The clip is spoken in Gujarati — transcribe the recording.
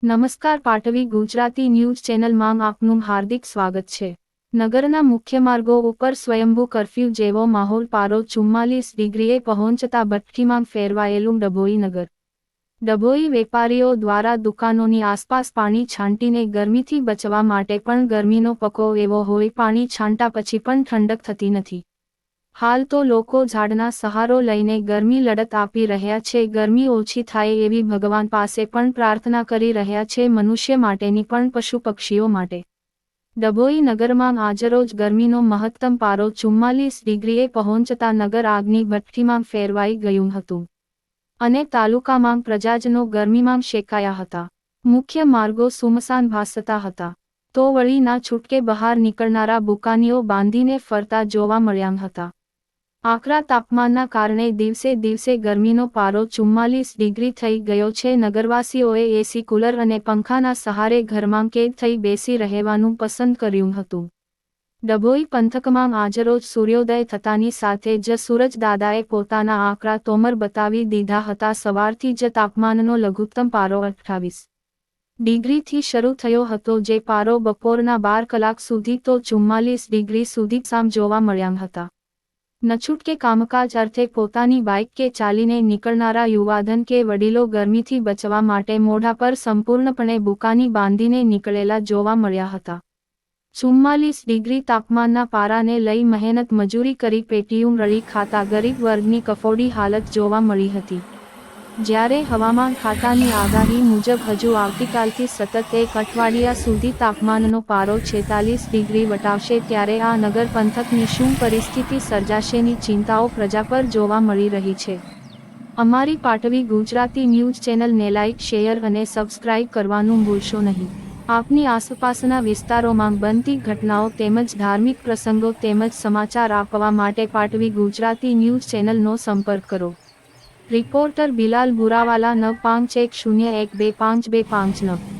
નમસ્કાર પાટવી ગુજરાતી ન્યૂઝ ચેનલમાં આપનું હાર્દિક સ્વાગત છે। નગરના મુખ્ય માર્ગો ઉપર સ્વયંભૂ કર્ફ્યુ જેવો માહોલ પારો 44 ડિગ્રીએ પહોંચતા ભઠ્ઠીમાં ફેરવાયેલું ડભોઈ નગર। ડભોઈ વેપારીઓ દ્વારા દુકાનોની આસપાસ પાણી છાંટીને ગરમીથી બચવા માટે પણ ગરમીનો પકો એવો હોય પાણી છાંટા પછી પણ ઠંડક થતી નથી। હાલ તો લોકો ઝાડના સહારો લઈને ગરમી લડત આપી રહ્યા છે। ગરમી ઓછી થાય એવી ભગવાન પાસે પણ પ્રાર્થના કરી રહ્યા છે, મનુષ્ય માટેની પણ પશુ પક્ષીઓ માટે। ડભોઈ નગરમાં આજરોજ ગરમીનો મહત્તમ પારો 44 ડિગ્રીએ પહોંચતા નગર આગની ભઠ્ઠીમાં ફેરવાઈ ગયું હતું અને તાલુકામાં પ્રજાજનો ગરમીમાં શેકાયા હતા। મુખ્ય માર્ગો સુમસાન ભાસતા હતા તો વળી ના છૂટકે બહાર નીકળનારા બુકાનીઓ બાંધીને ફરતા જોવા મળ્યા હતા। આકરા તાપમાનના કારણે દિવસે દિવસે ગરમીનો પારો 44 ડિગ્રી થઈ ગયો છે। નગરવાસીઓએ એસી, કુલર અને પંખાના સહારે ઘરમાં કેદ થઈ બેસી રહેવાનું પસંદ કર્યું હતું। ડભોઈ પંથકમાં આજરોજ સૂર્યોદય થતાની સાથે જ સૂરજદાદાએ પોતાના આકરા તોમર બતાવી દીધા હતા। સવારથી જ તાપમાનનો લઘુત્તમ પારો 28 ડિગ્રીથી શરૂ થયો હતો, જે પારો બપોરના 12 કલાક સુધી તો 44 ડિગ્રી સુધી સામ જોવા મળ્યા હતા। નછૂટકે કામકાજ અર્થે પોતાની બાઇક કે ચાલીને નીકળનારા યુવાધન કે વડીલો ગરમીથી બચવા માટે મોઢા પર સંપૂર્ણપણે બુકાની બાંધીને નીકળેલા જોવા મળ્યા હતા। 44 ડિગ્રી તાપમાનના પારાને લઈ મહેનત મજૂરી કરી પેટીયું રળી ખાતા ગરીબ વર્ગની કફોડી હાલત જોવા મળી હતી। જ્યારે હવામાન ખાતાની આગાહી મુજબ હજુ આવતીકાલથી સતત 1 અઠવાડિયા સુધી તાપમાનનો પારો 46 ડિગ્રી વટાવશે, ત્યારે આ નગર પંથકની શું પરિસ્થિતિ સર્જાશેની ચિંતાઓ પ્રજા પર જોવા મળી રહી છે। અમારી પાટવી ગુજરાતી ન્યૂઝ ચેનલને લાઇક, શેર અને સબસ્ક્રાઇબ કરવાનું ભૂલશો નહીં। આપની આસપાસના વિસ્તારોમાં બનતી ઘટનાઓ તેમજ ધાર્મિક પ્રસંગો તેમજ સમાચાર આપવા માટે પાટવી ગુજરાતી ન્યૂઝ ચેનલનો સંપર્ક કરો। રિપોર્ટર બિલાલ બુરાવાલા 9510125259।